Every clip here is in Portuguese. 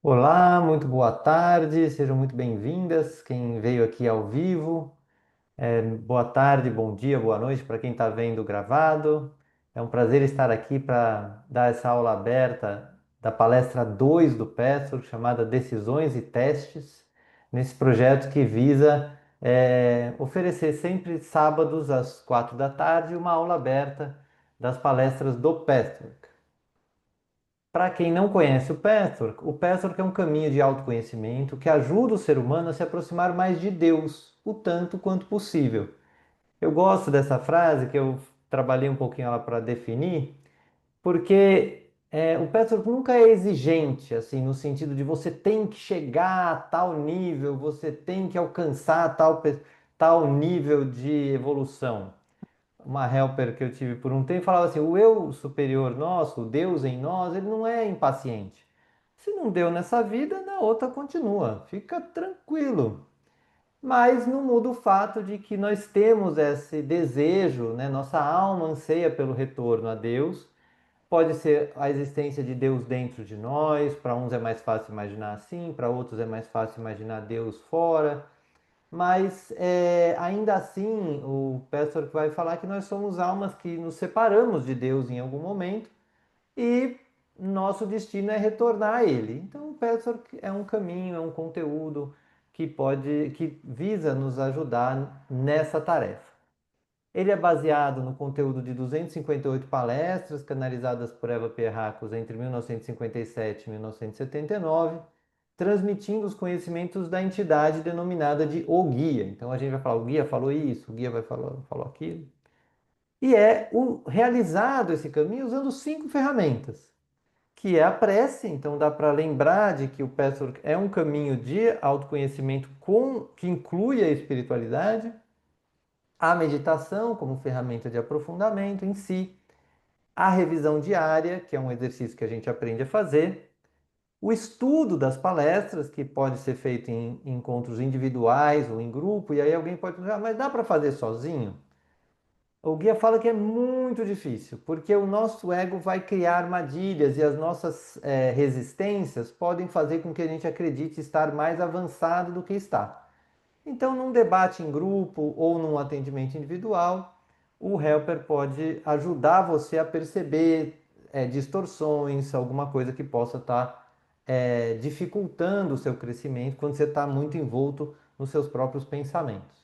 Olá, muito boa tarde, sejam muito bem-vindas. Quem veio aqui ao vivo, boa tarde, bom dia, boa noite para quem está vendo gravado. É um prazer estar aqui para dar essa aula aberta da palestra 2 do Petro, chamada Decisões e Testes, nesse projeto que visa oferecer sempre sábados às 4 da tarde uma aula aberta das palestras do Petro. Para quem não conhece o Pathwork é um caminho de autoconhecimento que ajuda o ser humano a se aproximar mais de Deus, o tanto quanto possível. Eu gosto dessa frase, que eu trabalhei um pouquinho ela para definir, porque o Pathwork nunca é exigente, assim, no sentido de você tem que chegar a tal nível, você tem que alcançar tal nível de evolução. Uma helper que eu tive por um tempo falava assim: o eu superior nosso, o Deus em nós, ele não é impaciente. Se não deu nessa vida, na outra continua. Fica tranquilo. Mas não muda o fato de que nós temos esse desejo, né? Nossa alma anseia pelo retorno a Deus. Pode ser a existência de Deus dentro de nós, para uns é mais fácil imaginar assim, para outros é mais fácil imaginar Deus fora. Mas ainda assim, o pastor vai falar que nós somos almas que nos separamos de Deus em algum momento e nosso destino é retornar a Ele. Então, o pastor é um caminho, é um conteúdo que visa nos ajudar nessa tarefa. Ele é baseado no conteúdo de 258 palestras canalizadas por Eva Pierracos entre 1957 e 1979, transmitindo os conhecimentos da entidade denominada de O Guia. Então a gente vai falar, o guia falou isso, o guia falou aquilo. E realizado esse caminho usando 5 ferramentas, que é a prece. Então dá para lembrar de que o Pathwork é um caminho de autoconhecimento que inclui a espiritualidade, a meditação como ferramenta de aprofundamento em si, a revisão diária, que é um exercício que a gente aprende a fazer, o estudo das palestras, que pode ser feito em encontros individuais ou em grupo, e aí alguém pode perguntar, mas dá para fazer sozinho? O guia fala que é muito difícil, porque o nosso ego vai criar armadilhas e as nossas resistências podem fazer com que a gente acredite estar mais avançado do que está. Então, num debate em grupo ou num atendimento individual, o helper pode ajudar você a perceber distorções, alguma coisa que possa estar dificultando o seu crescimento quando você está muito envolto nos seus próprios pensamentos.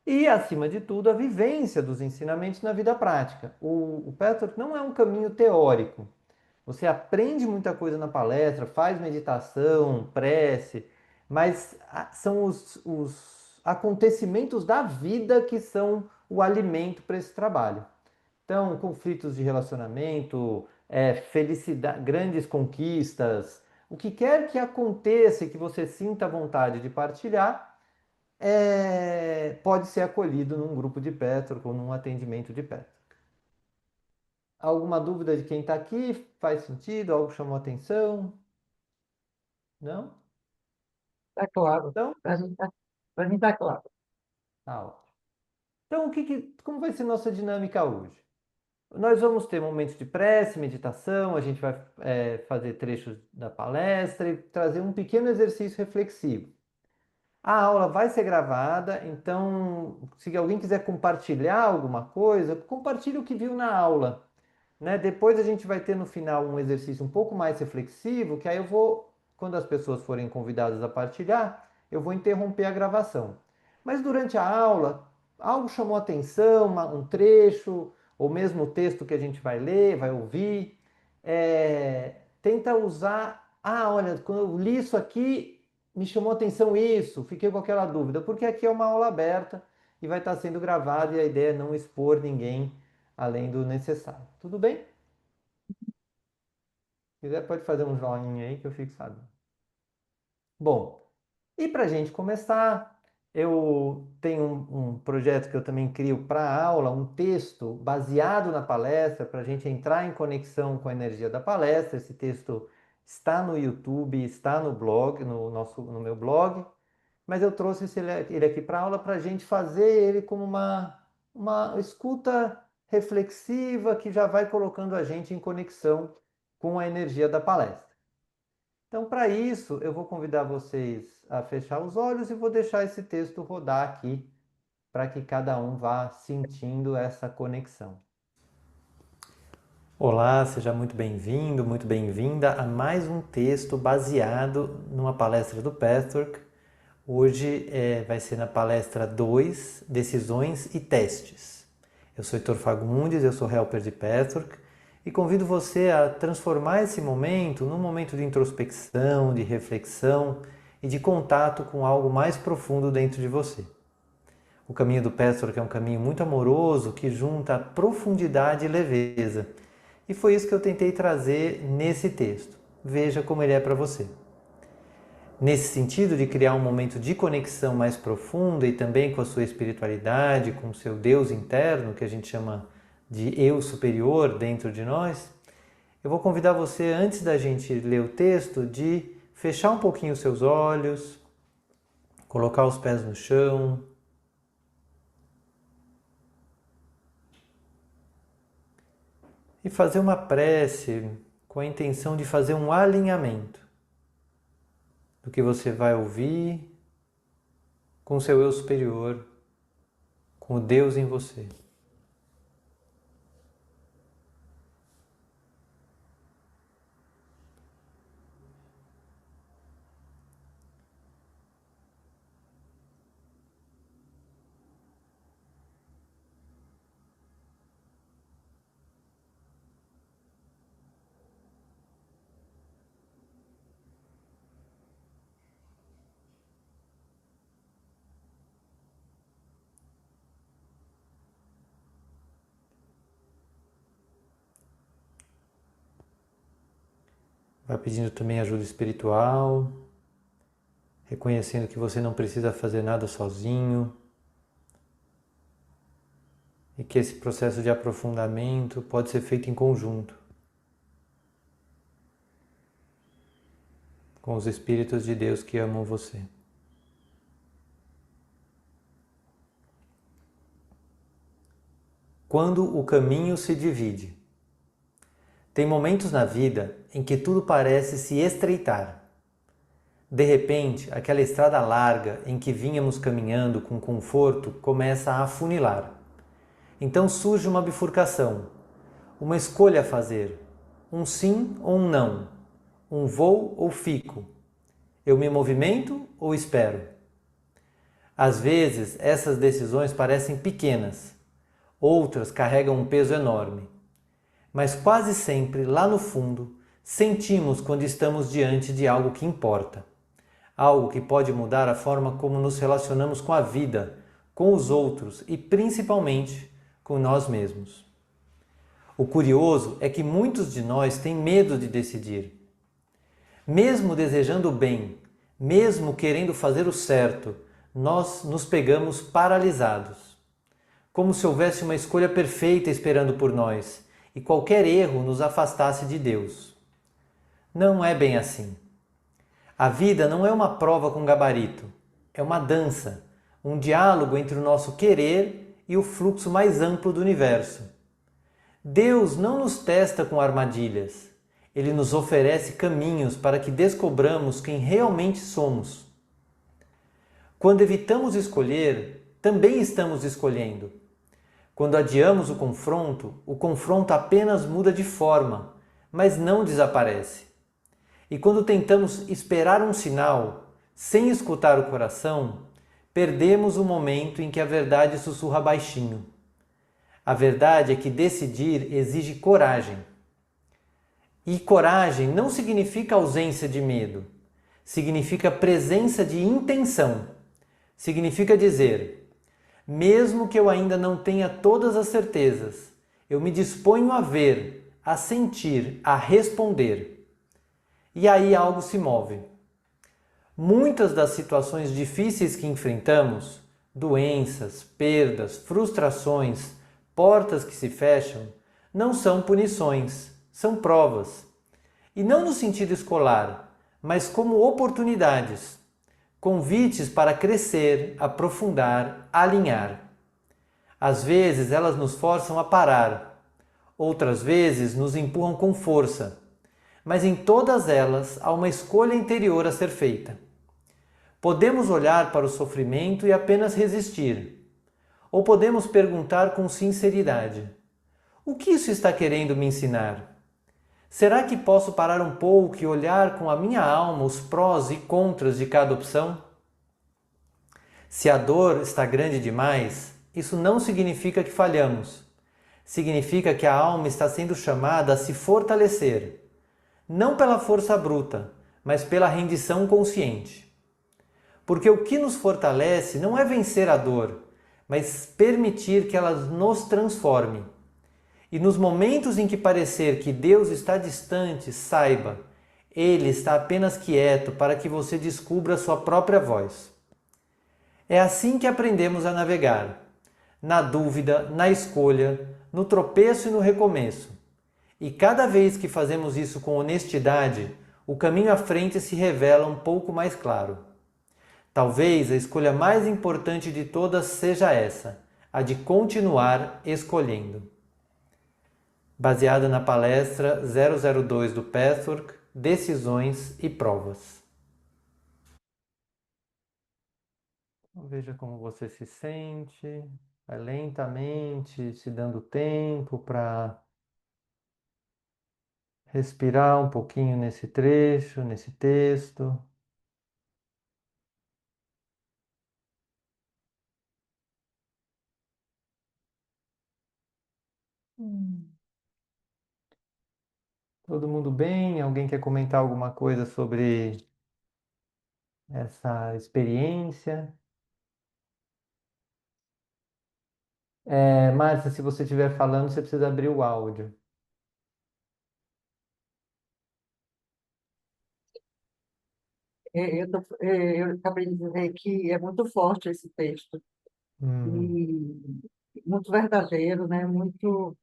E, acima de tudo, a vivência dos ensinamentos na vida prática. O Patrick não é um caminho teórico. Você aprende muita coisa na palestra, faz meditação, prece, mas são os acontecimentos da vida que são o alimento para esse trabalho. Então, conflitos de relacionamento, felicidade, grandes conquistas, o que quer que aconteça e que você sinta vontade de partilhar, pode ser acolhido num grupo de Petro ou num atendimento de Petro. Alguma dúvida de quem está aqui? Faz sentido? Algo chamou atenção? Não? Está claro. Então, Para mim está claro. tá ótimo. Então, como vai ser nossa dinâmica hoje? Nós vamos ter momentos de prece, meditação, a gente vai fazer trechos da palestra e trazer um pequeno exercício reflexivo. A aula vai ser gravada, então, se alguém quiser compartilhar alguma coisa, compartilhe o que viu na aula, né? Depois a gente vai ter no final um exercício um pouco mais reflexivo, que aí eu vou, quando as pessoas forem convidadas a partilhar, eu vou interromper a gravação. Mas durante a aula, algo chamou atenção, um trecho, ou mesmo o texto que a gente vai ler, vai ouvir, tenta usar. Ah, olha, quando eu li isso aqui, me chamou atenção isso, fiquei com aquela dúvida, porque aqui é uma aula aberta e vai estar sendo gravada e a ideia é não expor ninguém além do necessário. Tudo bem? Se quiser, pode fazer um joinha aí que eu fico sabendo. Bom, e para a gente começar, eu tenho um projeto que eu também crio para a aula, um texto baseado na palestra, para a gente entrar em conexão com a energia da palestra. Esse texto está no YouTube, está no blog, no meu blog, mas eu trouxe ele aqui para a aula para a gente fazer ele como uma escuta reflexiva que já vai colocando a gente em conexão com a energia da palestra. Então, para isso, eu vou convidar vocês a fechar os olhos e vou deixar esse texto rodar aqui para que cada um vá sentindo essa conexão. Olá, seja muito bem-vindo, muito bem-vinda a mais um texto baseado numa palestra do Patrick. Hoje vai ser na palestra 2, Decisões e Testes. Eu sou Heitor Fagundes, eu sou helper de Patrick e convido você a transformar esse momento num momento de introspecção, de reflexão e de contato com algo mais profundo dentro de você. O caminho do Patrick é um caminho muito amoroso que junta profundidade e leveza. E foi isso que eu tentei trazer nesse texto. Veja como ele é para você. Nesse sentido de criar um momento de conexão mais profunda e também com a sua espiritualidade, com o seu Deus interno, que a gente chama de eu superior dentro de nós, eu vou convidar você, antes da gente ler o texto, de fechar um pouquinho os seus olhos, colocar os pés no chão, e fazer uma prece com a intenção de fazer um alinhamento do que você vai ouvir com o seu eu superior, com o Deus em você. Vai pedindo também ajuda espiritual, reconhecendo que você não precisa fazer nada sozinho e que esse processo de aprofundamento pode ser feito em conjunto com os Espíritos de Deus que amam você. Quando o caminho se divide. Tem momentos na vida em que tudo parece se estreitar. De repente, aquela estrada larga em que vínhamos caminhando com conforto começa a afunilar. Então surge uma bifurcação, uma escolha a fazer, um sim ou um não, um vou ou fico, eu me movimento ou espero. Às vezes, essas decisões parecem pequenas, outras carregam um peso enorme. Mas quase sempre, lá no fundo, sentimos quando estamos diante de algo que importa. Algo que pode mudar a forma como nos relacionamos com a vida, com os outros e principalmente com nós mesmos. O curioso é que muitos de nós têm medo de decidir. Mesmo desejando o bem, mesmo querendo fazer o certo, nós nos pegamos paralisados. Como se houvesse uma escolha perfeita esperando por nós e qualquer erro nos afastasse de Deus. Não é bem assim. A vida não é uma prova com gabarito, é uma dança, um diálogo entre o nosso querer e o fluxo mais amplo do universo. Deus não nos testa com armadilhas, Ele nos oferece caminhos para que descobramos quem realmente somos. Quando evitamos escolher, também estamos escolhendo. Quando adiamos o confronto apenas muda de forma, mas não desaparece. E quando tentamos esperar um sinal, sem escutar o coração, perdemos o momento em que a verdade sussurra baixinho. A verdade é que decidir exige coragem. E coragem não significa ausência de medo, significa presença de intenção. Significa dizer: mesmo que eu ainda não tenha todas as certezas, eu me disponho a ver, a sentir, a responder. E aí algo se move. Muitas das situações difíceis que enfrentamos, doenças, perdas, frustrações, portas que se fecham, não são punições, são provas. E não no sentido escolar, mas como oportunidades. Convites para crescer, aprofundar, alinhar. Às vezes elas nos forçam a parar, outras vezes nos empurram com força, mas em todas elas há uma escolha interior a ser feita. Podemos olhar para o sofrimento e apenas resistir, ou podemos perguntar com sinceridade: o que isso está querendo me ensinar? Será que posso parar um pouco e olhar com a minha alma os prós e contras de cada opção? Se a dor está grande demais, isso não significa que falhamos. Significa que a alma está sendo chamada a se fortalecer, não pela força bruta, mas pela rendição consciente. Porque o que nos fortalece não é vencer a dor, mas permitir que ela nos transforme. E nos momentos em que parecer que Deus está distante, saiba, Ele está apenas quieto para que você descubra sua própria voz. É assim que aprendemos a navegar, na dúvida, na escolha, no tropeço e no recomeço. E cada vez que fazemos isso com honestidade, o caminho à frente se revela um pouco mais claro. Talvez a escolha mais importante de todas seja essa, a de continuar escolhendo. Baseada na palestra 002 do Pathwork, Decisões e Provas. Veja como você se sente, vai lentamente se dando tempo para respirar um pouquinho nesse trecho, nesse texto. Todo mundo bem? Alguém quer comentar alguma coisa sobre essa experiência? Márcia, se você estiver falando, você precisa abrir o áudio. Eu acabei de dizer que é muito forte esse texto Hum, e muito verdadeiro, né? Muito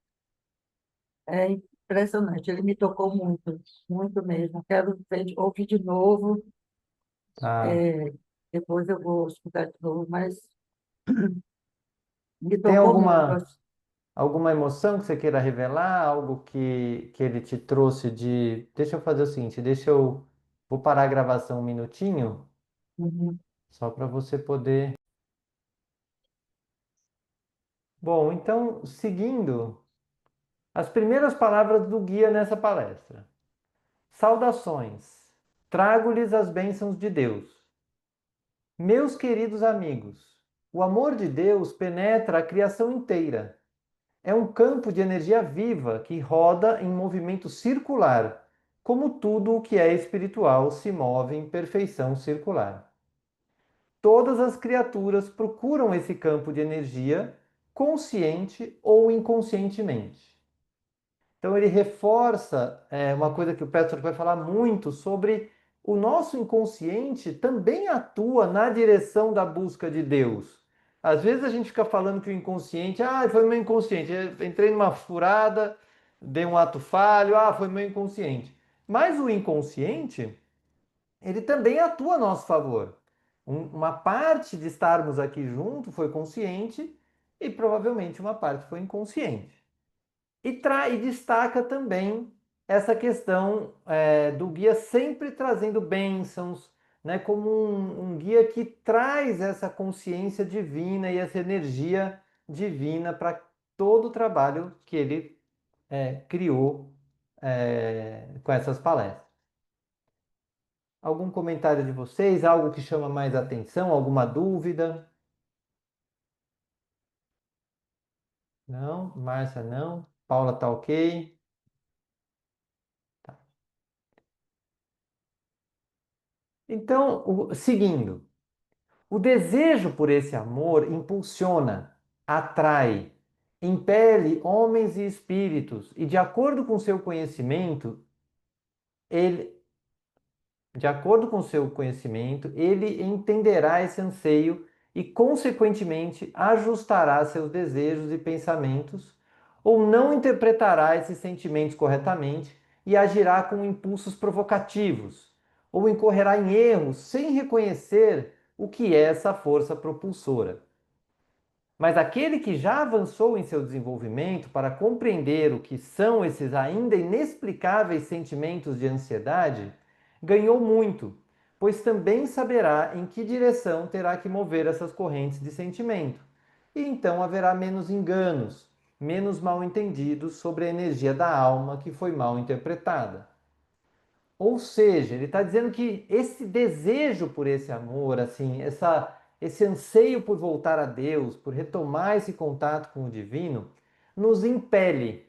impressionante. Ele me tocou muito, muito mesmo. Quero ouvir de novo. tá. é, Depois eu vou escutar de novo, mas me Tem tocou muito. alguma emoção que você queira revelar? Algo que ele te trouxe de. Deixa eu fazer o seguinte, Vou parar a gravação um minutinho, Uhum. só para você poder. Bom, então, seguindo as primeiras palavras do guia nessa palestra. Saudações. Trago-lhes as bênçãos de Deus. Meus queridos amigos, o amor de Deus penetra a criação inteira. É um campo de energia viva que roda em movimento circular, como tudo o que é espiritual se move em perfeição circular. Todas as criaturas procuram esse campo de energia, consciente ou inconscientemente. Então ele reforça uma coisa que o Petro vai falar muito sobre o nosso inconsciente também atua na direção da busca de Deus. Às vezes a gente fica falando que o inconsciente, foi meu inconsciente, eu entrei numa furada, dei um ato falho, foi meu inconsciente. Mas o inconsciente, ele também atua a nosso favor. Uma parte de estarmos aqui junto foi consciente e provavelmente uma parte foi inconsciente. E destaca também essa questão do guia sempre trazendo bênçãos, né, como um guia que traz essa consciência divina e essa energia divina para todo o trabalho que ele criou com essas palestras. Algum comentário de vocês? Algo que chama mais atenção? Alguma dúvida? Não? Márcia, não? Paula tá ok? Então, seguindo. O desejo por esse amor impulsiona, atrai, impele homens e espíritos, e de acordo com seu conhecimento, ele, de acordo com seu conhecimento, ele entenderá esse anseio e, consequentemente, ajustará seus desejos e pensamentos, ou não interpretará esses sentimentos corretamente e agirá com impulsos provocativos, ou incorrerá em erros sem reconhecer o que é essa força propulsora. Mas aquele que já avançou em seu desenvolvimento para compreender o que são esses ainda inexplicáveis sentimentos de ansiedade, ganhou muito, pois também saberá em que direção terá que mover essas correntes de sentimento. E então haverá menos enganos, menos mal-entendidos sobre a energia da alma que foi mal interpretada. Ou seja, ele está dizendo que esse desejo por esse amor, assim, esse anseio por voltar a Deus, por retomar esse contato com o divino, nos impele.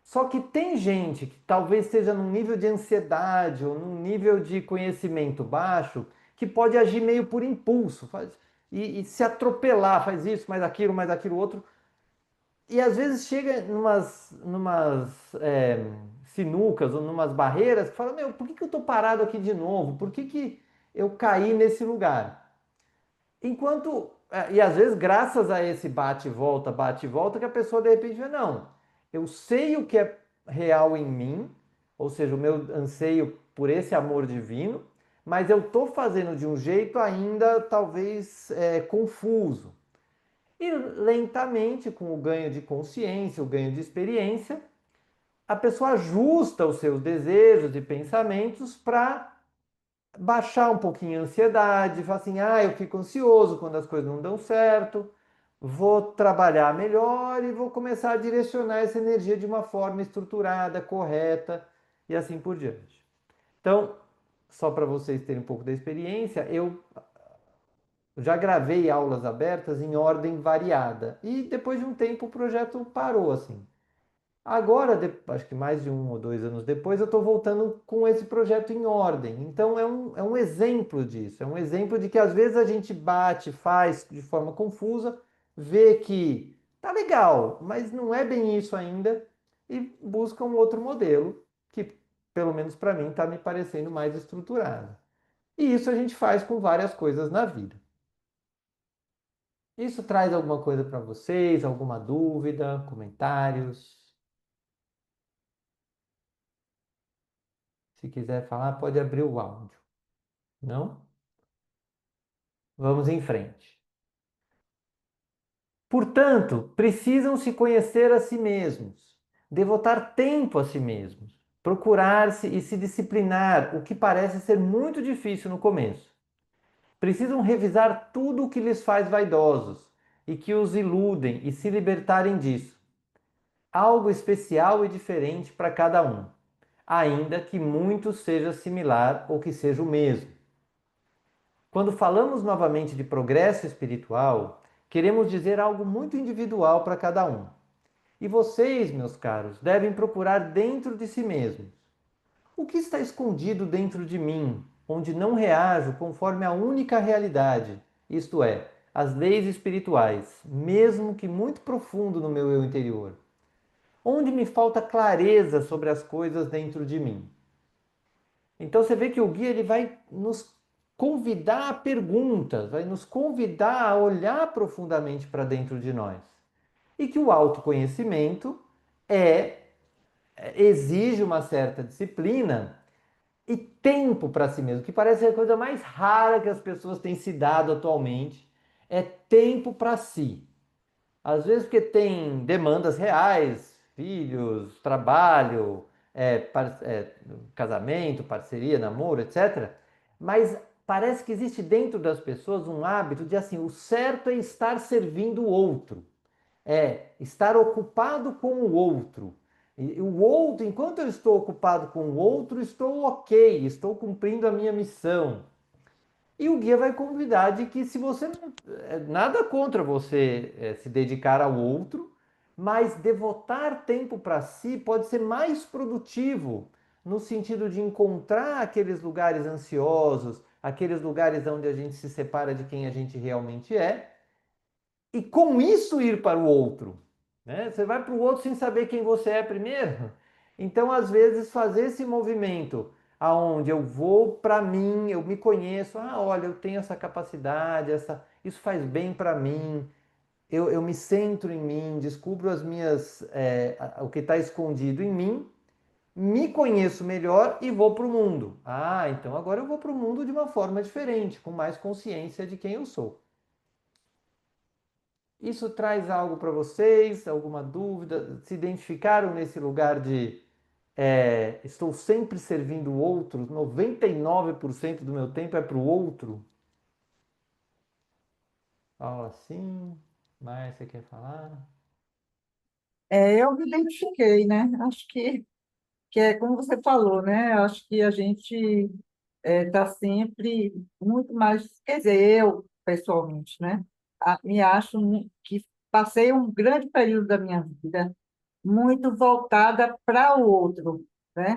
Só que tem gente que talvez esteja num nível de ansiedade ou num nível de conhecimento baixo, que pode agir meio por impulso, e se atropelar, faz isso, mais aquilo outro, e às vezes chega numas sinucas ou numas barreiras que fala, meu, por que eu estou parado aqui de novo? Por que eu caí nesse lugar? E às vezes, graças a esse bate e volta, que a pessoa de repente vê, não, eu sei o que é real em mim, ou seja, o meu anseio por esse amor divino, mas eu estou fazendo de um jeito ainda talvez confuso. E lentamente, com o ganho de consciência, o ganho de experiência, a pessoa ajusta os seus desejos e pensamentos para baixar um pouquinho a ansiedade, fala assim: ah, eu fico ansioso quando as coisas não dão certo, vou trabalhar melhor e vou começar a direcionar essa energia de uma forma estruturada, correta e assim por diante. Então, só para vocês terem um pouco da experiência, eu já gravei aulas abertas em ordem variada e depois de um tempo o projeto parou assim. Agora, acho que mais de 1 ou 2 anos depois, eu estou voltando com esse projeto em ordem. Então é um exemplo disso. É um exemplo de que às vezes a gente bate, faz de forma confusa, vê que tá legal, mas não é bem isso ainda e busca um outro modelo que, pelo menos para mim, está me parecendo mais estruturado. E isso a gente faz com várias coisas na vida. Isso traz alguma coisa para vocês? Alguma dúvida, comentários? Se quiser falar, pode abrir o áudio. Não? Vamos em frente. Portanto, precisam se conhecer a si mesmos, devotar tempo a si mesmos, procurar-se e se disciplinar, o que parece ser muito difícil no começo. Precisam revisar tudo o que lhes faz vaidosos e que os iludem e se libertarem disso. Algo especial e diferente para cada um, ainda que muito seja similar ou que seja o mesmo. Quando falamos novamente de progresso espiritual, queremos dizer algo muito individual para cada um. E vocês, meus caros, devem procurar dentro de si mesmos. O que está escondido dentro de mim, onde não reajo conforme a única realidade, isto é, as leis espirituais, mesmo que muito profundo no meu eu interior? Onde me falta clareza sobre as coisas dentro de mim? Então você vê que o guia ele vai nos convidar a perguntas, vai nos convidar a olhar profundamente para dentro de nós. E que o autoconhecimento é exige uma certa disciplina e tempo para si mesmo, que parece a coisa mais rara que as pessoas têm se dado atualmente, é tempo para si. Às vezes porque tem demandas reais, filhos, trabalho, casamento, parceria, namoro, etc. Mas parece que existe dentro das pessoas um hábito de assim, o certo é estar servindo o outro, é estar ocupado com o outro. E o outro, enquanto eu estou ocupado com o outro, estou ok, estou cumprindo a minha missão. E o guia vai convidar de que se você não, nada contra você se dedicar ao outro, mas devotar tempo para si pode ser mais produtivo no sentido de encontrar aqueles lugares ansiosos, aqueles lugares onde a gente se separa de quem a gente realmente é, e com isso ir para o outro. Né? Você vai para o outro sem saber quem você é primeiro. Então, às vezes, fazer esse movimento aonde eu vou para mim, eu me conheço, olha, eu tenho essa capacidade, isso faz bem para mim, eu me centro em mim, descubro o que está escondido em mim, me conheço melhor e vou para o mundo. Então agora eu vou para o mundo de uma forma diferente, com mais consciência de quem eu sou. Isso traz algo para vocês? Alguma dúvida? Se identificaram nesse lugar de estou sempre servindo o outro? 99% do meu tempo é para o outro? Algo assim? Mais você quer falar? Eu me identifiquei, né? Acho que é como você falou, né? Acho que a gente está sempre muito mais, quer dizer, eu, pessoalmente, né? Me acho que passei um grande período da minha vida muito voltada para o outro, né?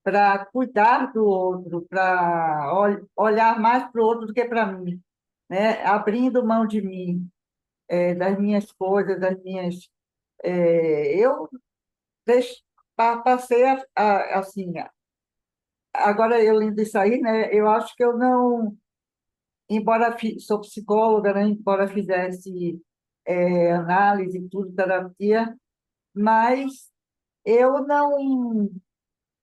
Para cuidar do outro, para olhar mais para o outro do que para mim, né? Abrindo mão de mim, das minhas coisas, das minhas. Eu deix- passei assim. Agora eu lendo isso aí, né? Eu acho que eu não, embora sou psicóloga, né? Embora fizesse análise, e tudo, terapia, mas eu não.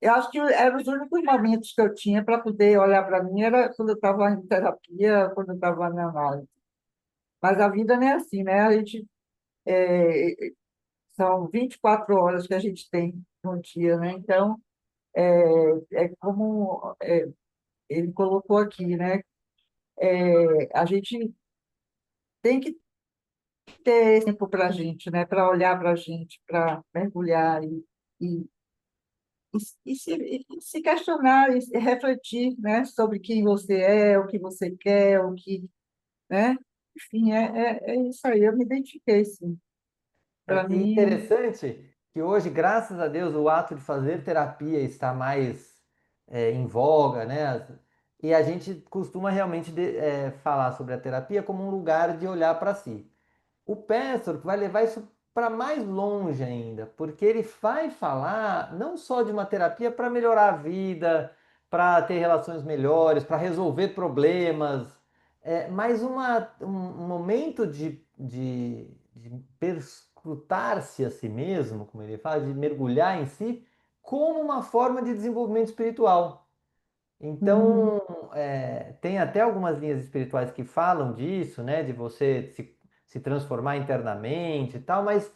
Eu acho que eram os únicos momentos que eu tinha para poder olhar para mim era quando eu estava em terapia, quando eu estava na análise. Mas a vida não é assim, né? A gente, é, são 24 horas que a gente tem no dia, né? Então, é como ele colocou aqui, né? A gente tem que ter tempo para a gente, né? Para olhar para a gente, para mergulhar e, e se questionar e refletir, né? Sobre quem você é, o que você quer, o que, né? Enfim, é isso aí. Eu me identifiquei, sim. Para E mim, interessante que hoje, graças a Deus, o ato de fazer terapia está mais em voga, né? E a gente costuma realmente falar sobre a terapia como um lugar de olhar para si. O Pestor vai levar isso para mais longe ainda, porque ele vai falar não só de uma terapia para melhorar a vida, para ter relações melhores, para resolver problemas, mas um momento de perscrutar-se a si mesmo, como ele fala, de mergulhar em si, como uma forma de desenvolvimento espiritual. hum, Então, tem até algumas linhas espirituais que falam disso, né? De você se transformar internamente e tal, mas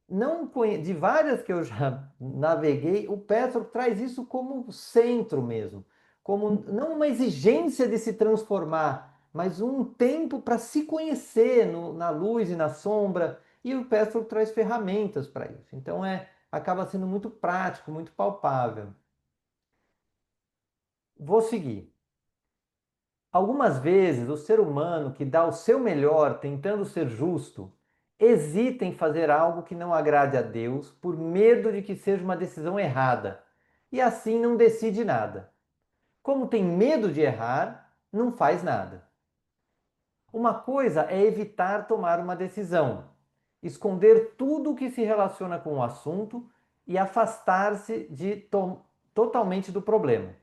não de várias que eu já naveguei, o Petro traz isso como centro mesmo, como não uma exigência de se transformar, mas um tempo para se conhecer na luz e na sombra, e o Petro traz ferramentas para isso. Então, acaba sendo muito prático, muito palpável. Vou seguir. Algumas vezes o ser humano que dá o seu melhor tentando ser justo hesita em fazer algo que não agrade a Deus por medo de que seja uma decisão errada e assim não decide nada. Como tem medo de errar, não faz nada. Uma coisa é evitar tomar uma decisão, esconder tudo o que se relaciona com o assunto e afastar-se totalmente do problema.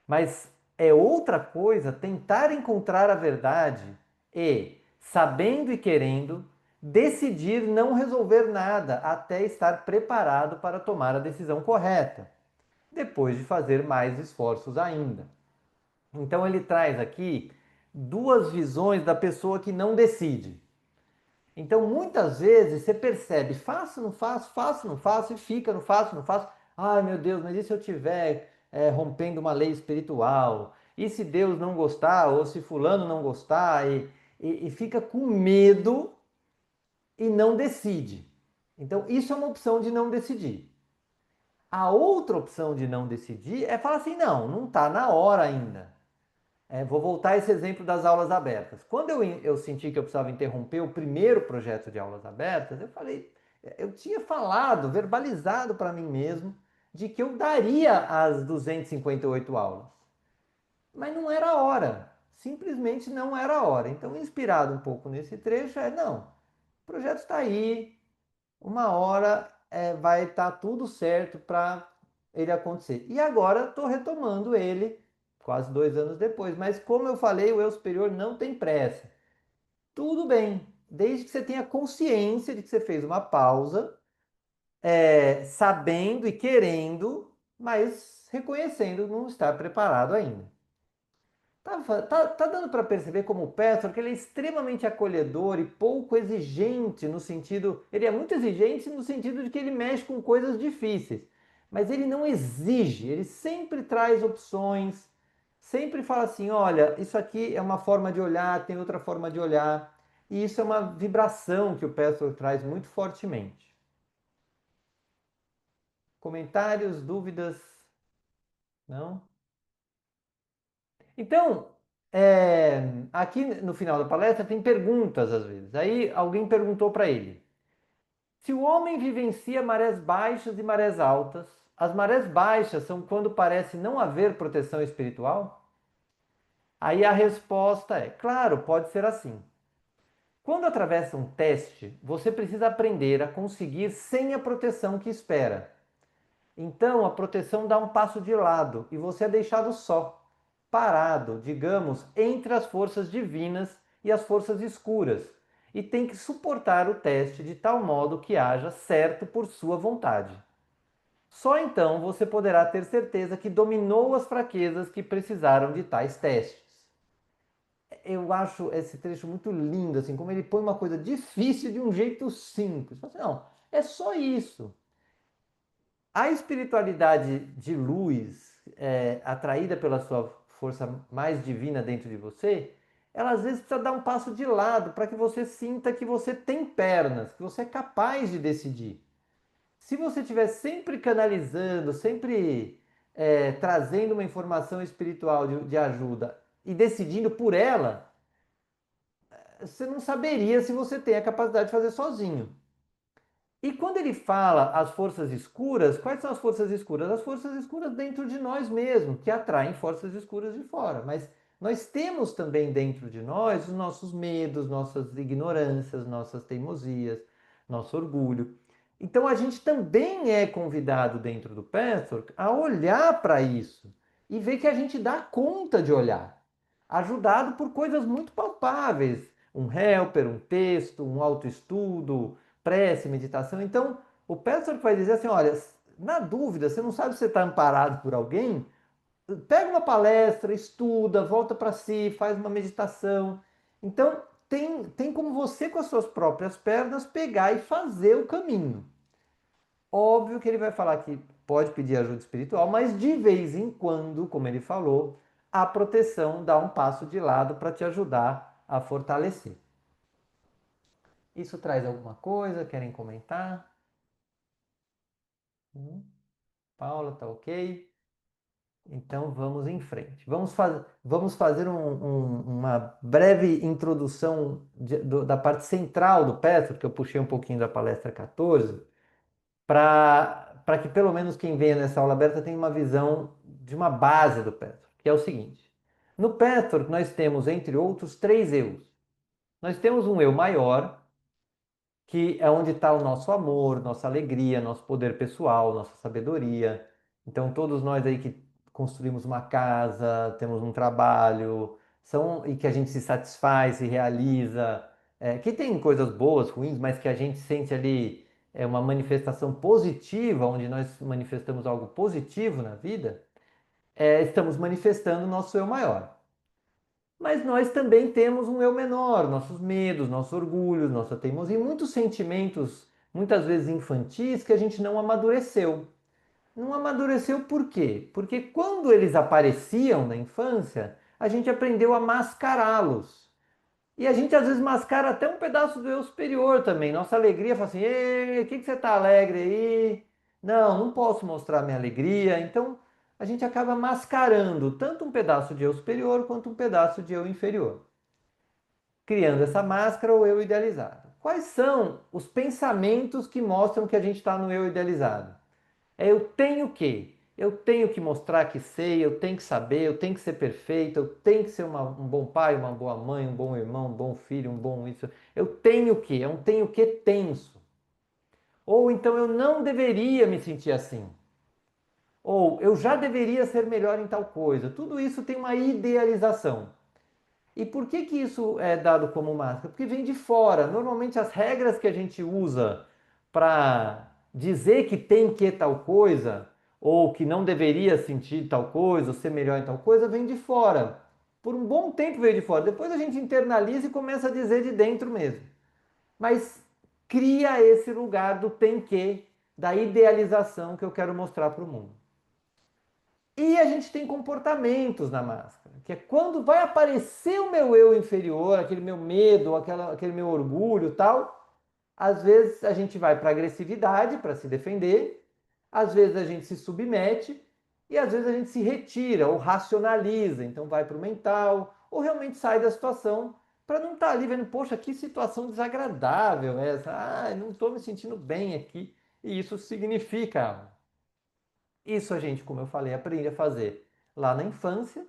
Mas é outra coisa tentar encontrar a verdade e, sabendo e querendo, decidir não resolver nada até estar preparado para tomar a decisão correta, depois de fazer mais esforços ainda. Então ele traz aqui duas visões da pessoa que não decide. Então, muitas vezes você percebe, faço, não faço, e fica, não faço, não faço. Ai, meu Deus, mas e se eu estiver rompendo uma lei espiritual? E se Deus não gostar, ou se fulano não gostar? E fica com medo e não decide. Então, isso é uma opção de não decidir. A outra opção de não decidir é falar assim, não está na hora ainda. Vou voltar a esse exemplo das aulas abertas. Quando eu senti que eu precisava interromper o primeiro projeto de aulas abertas, eu falei, eu tinha falado, verbalizado para mim mesmo, de que eu daria as 258 aulas. Mas não era a hora. Simplesmente não era a hora. Então, inspirado um pouco nesse trecho, não, o projeto está aí, uma hora vai estar tudo certo para ele acontecer. E agora estou retomando ele, quase 2 anos depois. Mas como eu falei, o eu superior não tem pressa. Tudo bem, desde que você tenha consciência de que você fez uma pausa, sabendo e querendo, mas reconhecendo não estar preparado ainda. Tá dando para perceber como o Petro, que ele é extremamente acolhedor e pouco exigente no sentido. Ele é muito exigente no sentido de que ele mexe com coisas difíceis. Mas ele não exige, ele sempre traz opções, sempre fala assim: olha, isso aqui é uma forma de olhar, tem outra forma de olhar. E isso é uma vibração que o Petro traz muito fortemente. Comentários, dúvidas? Não? Então, aqui no final da palestra tem perguntas às vezes. Aí alguém perguntou para ele: se o homem vivencia marés baixas e marés altas, as marés baixas são quando parece não haver proteção espiritual? Aí a resposta é: claro, pode ser assim. Quando atravessa um teste, você precisa aprender a conseguir sem a proteção que espera. Então a proteção dá um passo de lado e você é deixado só, parado, digamos, entre as forças divinas e as forças escuras, e tem que suportar o teste de tal modo que haja certo por sua vontade. Só então você poderá ter certeza que dominou as fraquezas que precisaram de tais testes. Eu acho esse trecho muito lindo, assim, como ele põe uma coisa difícil de um jeito simples. Assim, não, é só isso. A espiritualidade de luz, atraída pela sua força mais divina dentro de você, ela às vezes precisa dar um passo de lado para que você sinta que você tem pernas, que você é capaz de decidir. Se você estiver sempre canalizando, sempre trazendo uma informação espiritual de ajuda e decidindo por ela, você não saberia se você tem a capacidade de fazer sozinho. E quando ele fala as forças escuras, quais são as forças escuras? As forças escuras dentro de nós mesmos, que atraem forças escuras de fora. Mas nós temos também dentro de nós os nossos medos, nossas ignorâncias, nossas teimosias, nosso orgulho. Então a gente também é convidado dentro do Pathwork a olhar para isso e ver que a gente dá conta de olhar, ajudado por coisas muito palpáveis, um helper, um texto, um autoestudo, prece, meditação. Então, o pastor vai dizer assim: olha, na dúvida, você não sabe se você está amparado por alguém, pega uma palestra, estuda, volta para si, faz uma meditação. Então, tem como você, com as suas próprias pernas, pegar e fazer o caminho. Óbvio que ele vai falar que pode pedir ajuda espiritual, mas de vez em quando, como ele falou, a proteção dá um passo de lado para te ajudar a fortalecer. Isso traz alguma coisa? Querem comentar? Paula, tá ok? Então vamos em frente. Vamos fazer uma breve introdução da parte central do Petro, que eu puxei um pouquinho da palestra 14, para que pelo menos quem venha nessa aula aberta tenha uma visão de uma base do Petro, que é o seguinte. No Petro, nós temos, entre outros, três eus. Nós temos um eu maior, que é onde está o nosso amor, nossa alegria, nosso poder pessoal, nossa sabedoria. Então, todos nós aí que construímos uma casa, temos um trabalho, e que a gente se satisfaz, se realiza, que tem coisas boas, ruins, mas que a gente sente ali uma manifestação positiva, onde nós manifestamos algo positivo na vida, estamos manifestando o nosso eu maior. Mas nós também temos um eu menor, nossos medos, nossos orgulhos, nossa teimosia, e muitos sentimentos, muitas vezes infantis, que a gente não amadureceu. Não amadureceu por quê? Porque quando eles apareciam na infância, a gente aprendeu a mascará-los. E a gente às vezes mascara até um pedaço do eu superior também. Nossa alegria fala assim: ei, o que você está alegre aí? Não, não posso mostrar minha alegria. Então a gente acaba mascarando tanto um pedaço de eu superior quanto um pedaço de eu inferior, criando essa máscara ou eu idealizado. Quais são os pensamentos que mostram que a gente está no eu idealizado? Eu tenho que. Eu tenho que mostrar que sei, eu tenho que saber, eu tenho que ser perfeito, eu tenho que ser um bom pai, uma boa mãe, um bom irmão, um bom filho, um bom isso. Eu tenho que, é um tenho que tenso. Ou então eu não deveria me sentir assim. Ou eu já deveria ser melhor em tal coisa. Tudo isso tem uma idealização. E por que que isso é dado como máscara? Porque vem de fora. Normalmente as regras que a gente usa para dizer que tem que tal coisa, ou que não deveria sentir tal coisa, ou ser melhor em tal coisa, vem de fora. Por um bom tempo veio de fora. Depois a gente internaliza e começa a dizer de dentro mesmo. Mas cria esse lugar do tem que, da idealização que eu quero mostrar para o mundo. E a gente tem comportamentos na máscara, que é quando vai aparecer o meu eu inferior, aquele meu medo, aquele meu orgulho tal, às vezes a gente vai para agressividade para se defender, às vezes a gente se submete e às vezes a gente se retira ou racionaliza, então vai para o mental ou realmente sai da situação para não estar ali vendo, poxa, que situação desagradável essa, não estou me sentindo bem aqui. E isso significa, isso a gente, como eu falei, aprende a fazer lá na infância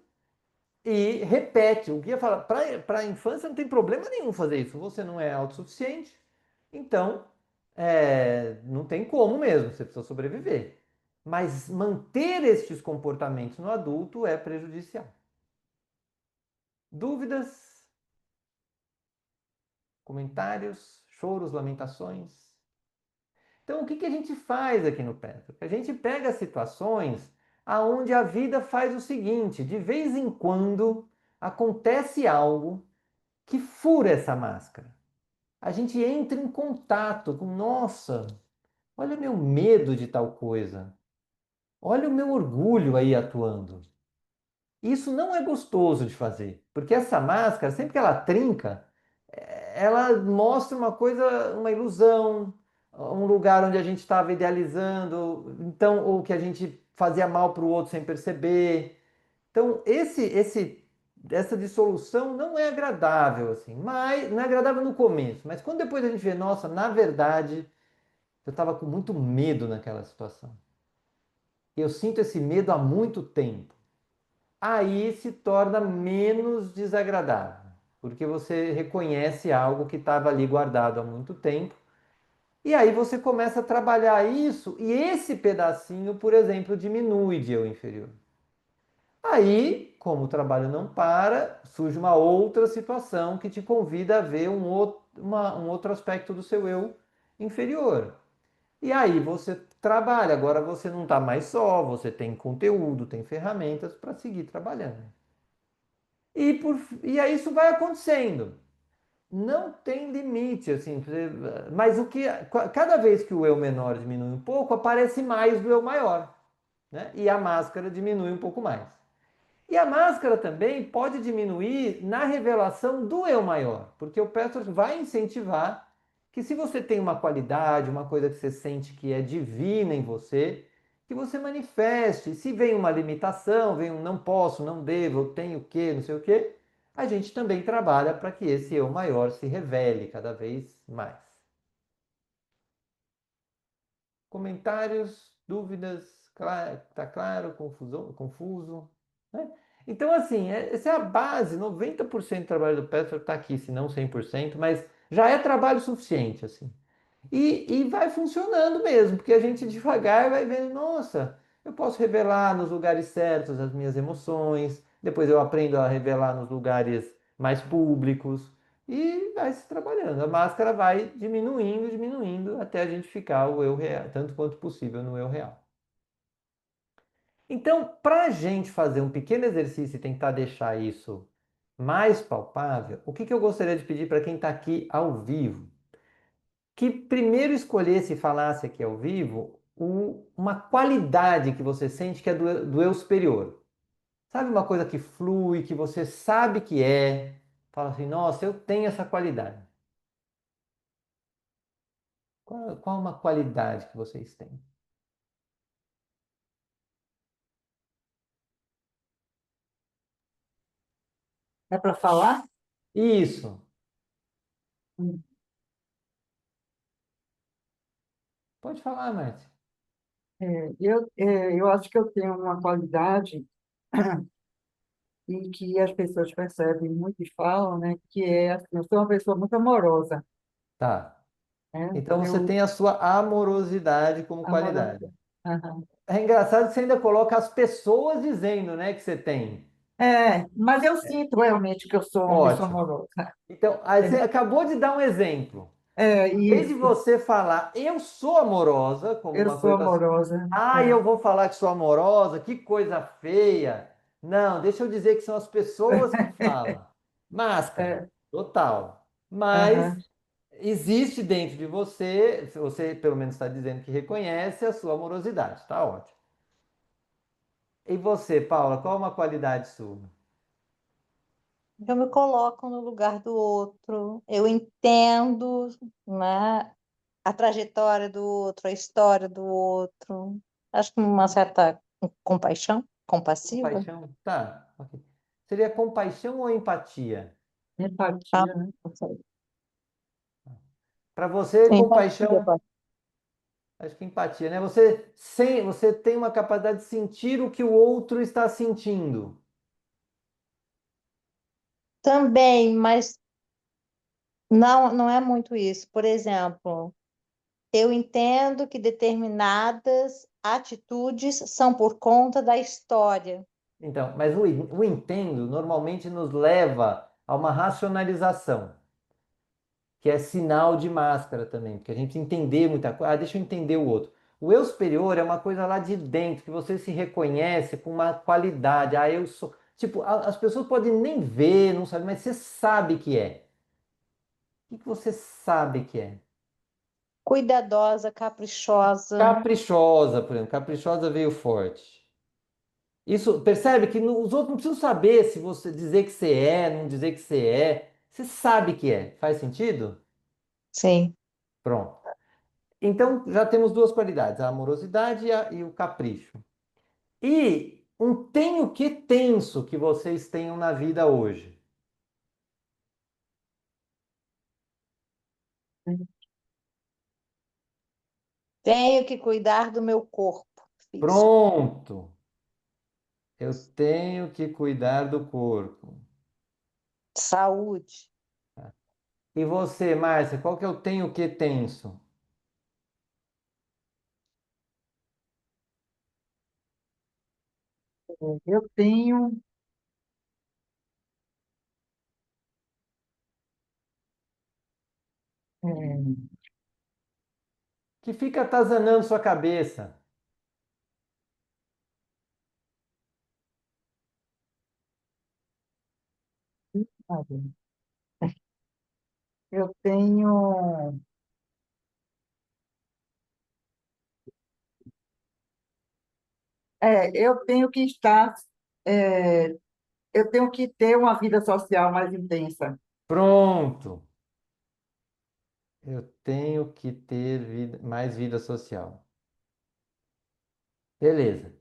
e repete. O guia fala, para a infância não tem problema nenhum fazer isso, você não é autossuficiente, então, não tem como mesmo, você precisa sobreviver. Mas manter estes comportamentos no adulto é prejudicial. Dúvidas, comentários, choros, lamentações? Então, o que a gente faz aqui no Petro? A gente pega situações aonde a vida faz o seguinte: de vez em quando acontece algo que fura essa máscara. A gente entra em contato com, nossa, olha meu medo de tal coisa. Olha o meu orgulho aí atuando. Isso não é gostoso de fazer, porque essa máscara, sempre que ela trinca, ela mostra uma coisa, uma ilusão, um lugar onde a gente estava idealizando, então, ou que a gente fazia mal para o outro sem perceber. Então, essa dissolução não é agradável, assim, mas não é agradável no começo, mas quando depois a gente vê, nossa, na verdade, eu estava com muito medo naquela situação. Eu sinto esse medo há muito tempo. Aí se torna menos desagradável, porque você reconhece algo que estava ali guardado há muito tempo. E aí você começa a trabalhar isso, e esse pedacinho, por exemplo, diminui de eu inferior. Aí, como o trabalho não para, surge uma outra situação que te convida a ver um outro aspecto do seu eu inferior. E aí você trabalha, agora você não está mais só, você tem conteúdo, tem ferramentas para seguir trabalhando. E aí isso vai acontecendo. Não tem limite, assim, mas cada vez que o eu menor diminui um pouco, aparece mais do eu maior, né? E a máscara diminui um pouco mais. E a máscara também pode diminuir na revelação do eu maior, porque o Petros vai incentivar que se você tem uma qualidade, uma coisa que você sente que é divina em você, que você manifeste. Se vem uma limitação, vem um não posso, não devo, eu tenho que, não sei o quê, a gente também trabalha para que esse eu maior se revele cada vez mais. Comentários, dúvidas, tá claro, confuso, né? Então, assim, essa é a base, 90% do trabalho do Petro está aqui, se não 100%, mas já é trabalho suficiente, assim. E vai funcionando mesmo, porque a gente devagar vai vendo, nossa, eu posso revelar nos lugares certos as minhas emoções, depois eu aprendo a revelar nos lugares mais públicos e vai se trabalhando. A máscara vai diminuindo, diminuindo, até a gente ficar o eu real, tanto quanto possível no eu real. Então, para a gente fazer um pequeno exercício e tentar deixar isso mais palpável, o que eu gostaria de pedir para quem está aqui ao vivo? Que primeiro escolhesse e falasse aqui ao vivo uma qualidade que você sente que é do eu superior. Sabe uma coisa que flui, que você sabe que é? Fala assim, nossa, eu tenho essa qualidade. Qual uma qualidade que vocês têm? É para falar? Isso. Hum. Pode falar, Márcia. Eu acho que eu tenho uma qualidade e que as pessoas percebem muito e falam, né, que é assim, eu sou uma pessoa muito amorosa, Tá. né? Então você Eu tem a sua amorosidade como qualidade. amorosa. Aham. É engraçado que você ainda coloca as pessoas dizendo, né, que você tem. Mas eu sinto realmente que eu sou uma pessoa Ótimo. amorosa. Então, aí você É, acabou de dar um exemplo. Em vez de isso, você falar eu sou amorosa, como eu uma sou coisa assim, amorosa. eu vou falar que sou amorosa, que coisa feia. Não, deixa eu dizer que são as pessoas que falam. Máscara, É, total. Mas aham. existe dentro de você, você pelo menos está dizendo que reconhece a sua amorosidade, tá ótimo. E você, Paula, qual é uma qualidade sua? Eu me coloco no lugar do outro, eu entendo, né, a trajetória do outro, a história do outro. Acho que uma certa compaixão, compassiva. Compaixão? Tá, ok. Seria compaixão ou empatia? Ah, Empatia, né? não sei. Para você, Empatia, compaixão, acho que empatia, né? Você tem uma capacidade de sentir o que o outro está sentindo. também, mas não é muito isso. Por exemplo, eu entendo que determinadas atitudes são por conta da história. Então, mas o entendo normalmente nos leva a uma racionalização, que é sinal de máscara também, porque a gente precisa entender muita coisa. Ah, deixa eu entender o outro. O eu superior é uma coisa lá de dentro, que você se reconhece com uma qualidade. Ah, eu sou. Tipo, as pessoas podem nem ver, não sabem, mas você sabe que é. O que você sabe que é? Cuidadosa, caprichosa. Caprichosa, por exemplo. Caprichosa veio forte. Isso, percebe que os outros não precisam saber se você dizer que você é, não dizer que você é. Você sabe que é. Faz sentido? Sim. Pronto. Então, já temos duas qualidades, a amorosidade e o capricho. E um tenho que tenso que vocês tenham na vida hoje. Tenho que cuidar do meu corpo físico. Pronto. Eu tenho que cuidar do corpo. Saúde. E você, Márcia, qual que é o tenho que tenso? Eu tenho, é, Que fica atazanando sua cabeça. eu tenho, eu tenho que estar, é, eu tenho que ter uma vida social mais intensa. Pronto. Eu tenho que ter mais vida social. Beleza.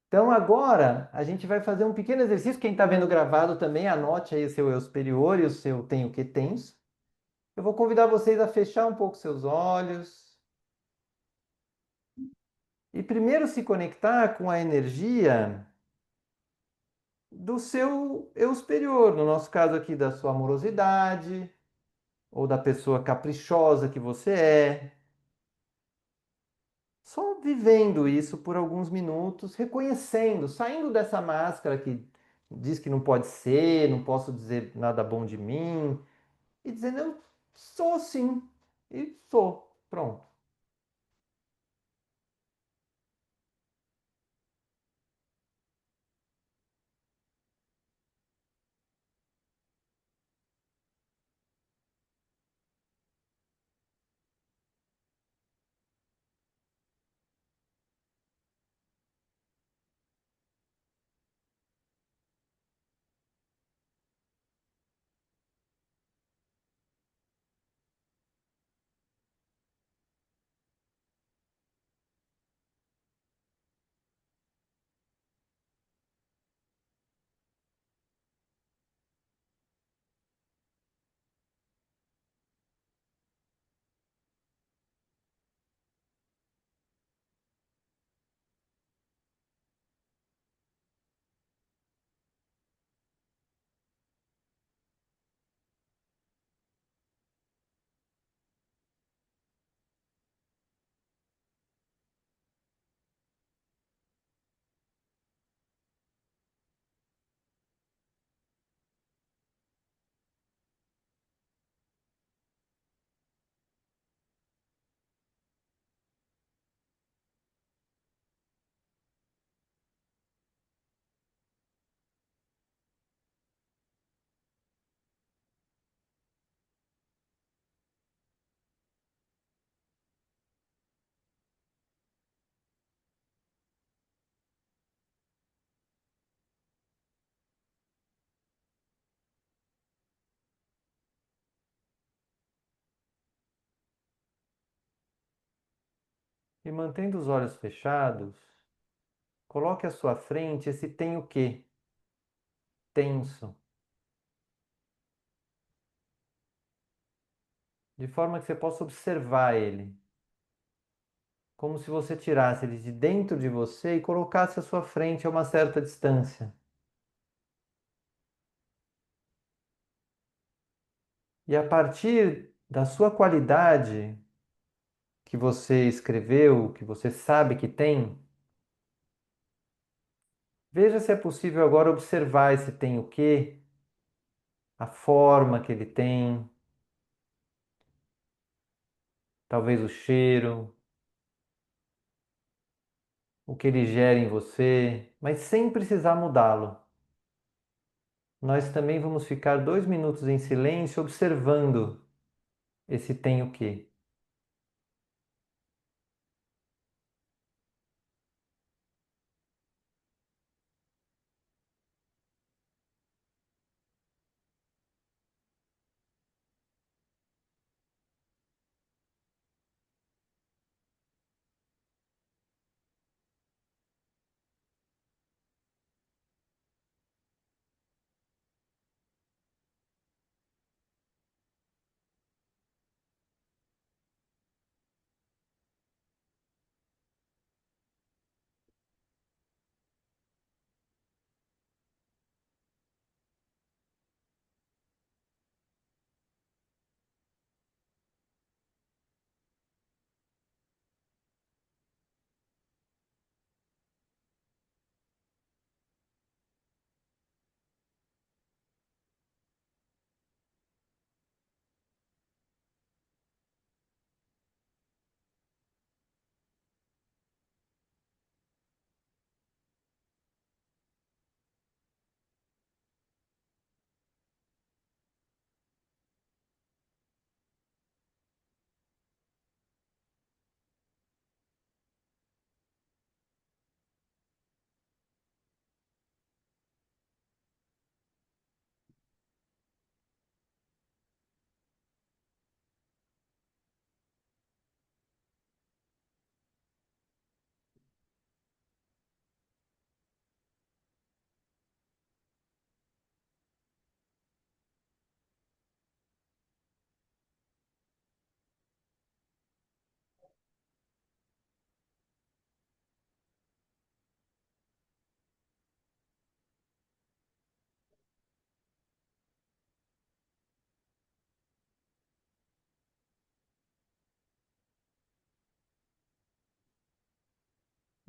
Então agora a gente vai fazer um pequeno exercício. Quem está vendo gravado também anote aí o seu eu superior e o seu tenho que tenso. Eu vou convidar vocês a fechar um pouco seus olhos e primeiro se conectar com a energia do seu eu superior, no nosso caso aqui da sua amorosidade ou da pessoa caprichosa que você é. Só vivendo isso por alguns minutos, reconhecendo, saindo dessa máscara que diz que não pode ser, não posso dizer nada bom de mim, e dizendo eu sou sim, e sou. Pronto. E mantendo os olhos fechados, coloque à sua frente esse tem o quê? Tenso. De forma que você possa observar ele. Como se você tirasse ele de dentro de você e colocasse à sua frente a uma certa distância. E a partir da sua qualidade que você escreveu, que você sabe que tem, veja se é possível agora observar esse tem o quê, a forma que ele tem, talvez o cheiro, o que ele gera em você, mas sem precisar mudá-lo. Nós também vamos ficar 2 minutos em silêncio observando esse tem o quê.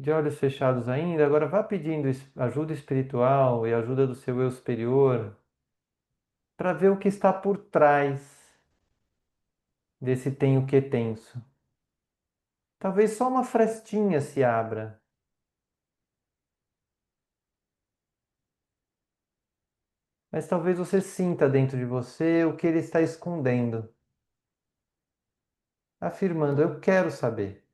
De olhos fechados ainda, agora vá pedindo ajuda espiritual e ajuda do seu eu superior para ver o que está por trás desse tem o que tenso. Talvez só uma frestinha se abra, mas talvez você sinta dentro de você o que ele está escondendo, afirmando: eu quero saber,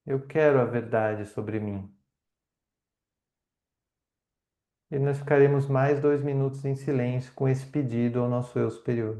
eu quero a verdade sobre mim. E nós ficaremos mais 2 minutos em silêncio com esse pedido ao nosso eu superior.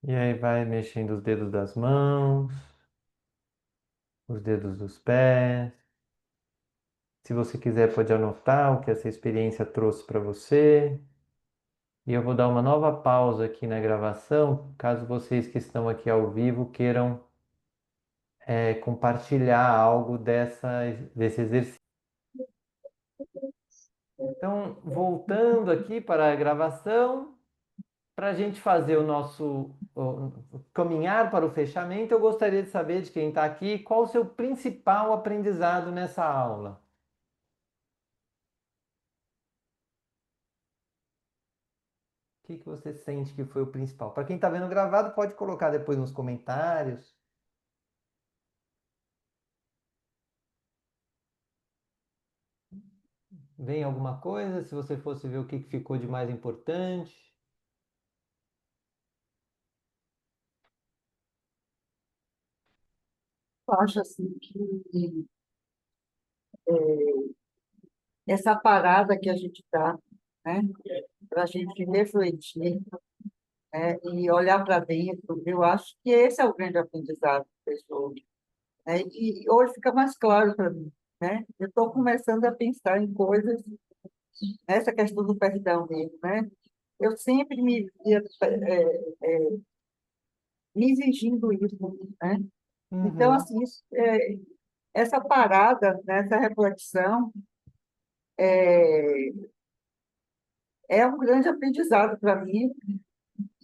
E aí vai mexendo os dedos das mãos, os dedos dos pés. Se você quiser, pode anotar o que essa experiência trouxe para você. E eu vou dar uma nova pausa aqui na gravação, caso vocês que estão aqui ao vivo queiram compartilhar algo desse exercício. Então, voltando aqui para a gravação, para a gente fazer o caminhar para o fechamento, eu gostaria de saber de quem está aqui qual o seu principal aprendizado nessa aula. O que que você sente que foi o principal? Para quem está vendo gravado, pode colocar depois nos comentários. Vem alguma coisa? Se você fosse ver o que que ficou de mais importante. Eu acho assim que essa parada que a gente dá, né, para a gente refletir, né, e olhar para dentro, eu acho que esse é o grande aprendizado da pessoa, né? E hoje fica mais claro para mim, né? Eu estou começando a pensar em coisas, nessa questão do perdão mesmo, né? Eu sempre me via me exigindo isso, né? Então, Uhum. assim, essa parada, né, essa reflexão é um grande aprendizado para mim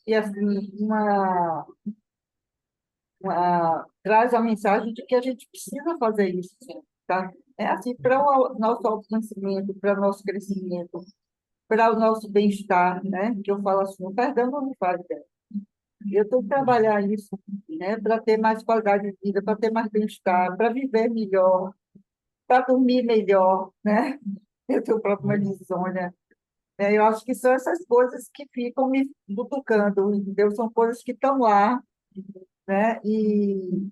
e, assim, traz a mensagem de que a gente precisa fazer isso, sim, tá? É assim, para o nosso autoconhecimento, para o nosso crescimento, para o nosso bem-estar, né? Que eu falo assim, o perdão não me faz bem. Eu tenho que trabalhar isso, né? Para ter mais qualidade de vida, para ter mais bem-estar, para viver melhor, para dormir melhor, né? Eu tenho problema de insônia, né? Eu acho que são essas coisas que ficam me cutucando, entendeu? São coisas que estão lá, né? E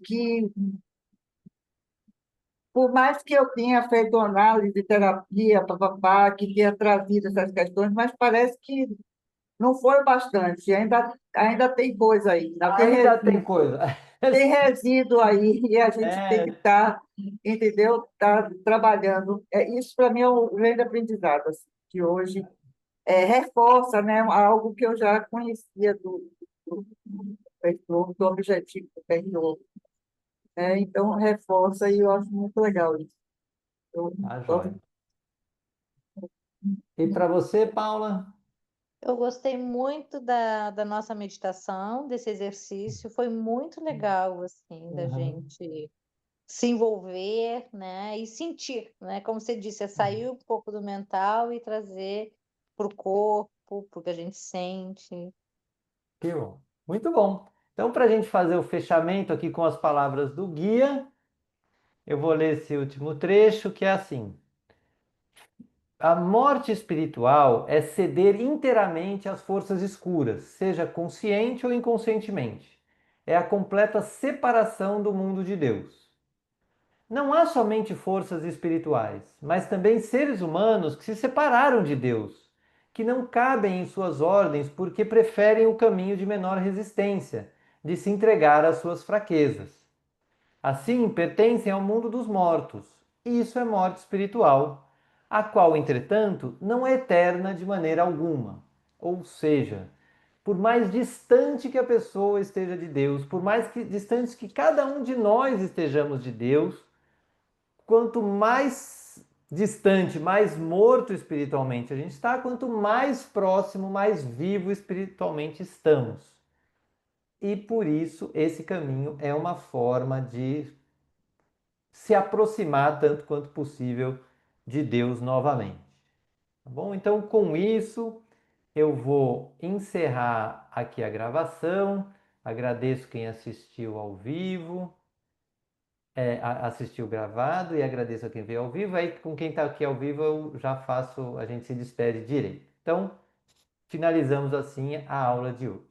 que, por mais que eu tenha feito análise, terapia, papapá, que tenha trazido essas questões, mas parece que não foi bastante. Ainda tem coisa aí, ainda Ainda tem coisa. tem resíduo aí, e a gente tem que É, estar, entendeu? Tá trabalhando. Isso, para mim, é um grande aprendizado, assim, que hoje reforça, né, algo que eu já conhecia do objetivo do PRO. Então, reforça e eu acho muito legal isso. Eu tá gosto. joia. E para você, Paula? Eu gostei muito da nossa meditação, desse exercício. Foi muito legal, assim, da Uhum. gente se envolver, né? E sentir, né? Como você disse, é sair um pouco do mental e trazer para o corpo, para o que a gente sente. Que bom. Muito bom. Então, para a gente fazer o fechamento aqui com as palavras do guia, eu vou ler esse último trecho que é assim: a morte espiritual é ceder inteiramente às forças escuras, seja consciente ou inconscientemente. É a completa separação do mundo de Deus. Não há somente forças espirituais, mas também seres humanos que se separaram de Deus, que não cabem em suas ordens porque preferem o caminho de menor resistência, de se entregar às suas fraquezas. Assim, pertencem ao mundo dos mortos, e isso é morte espiritual, a qual, entretanto, não é eterna de maneira alguma. Ou seja, por mais distante que a pessoa esteja de Deus, por mais que distante que cada um de nós estejamos de Deus, quanto mais distante, mais morto espiritualmente a gente está, quanto mais próximo, mais vivo espiritualmente estamos. E por isso esse caminho é uma forma de se aproximar tanto quanto possível de Deus novamente. Tá bom? Então, com isso, eu vou encerrar aqui a gravação. Agradeço quem assistiu ao vivo, assistiu gravado e agradeço a quem veio ao vivo. Aí, com quem está aqui ao vivo, eu já faço, a gente se despede direito. Então, finalizamos assim a aula de hoje.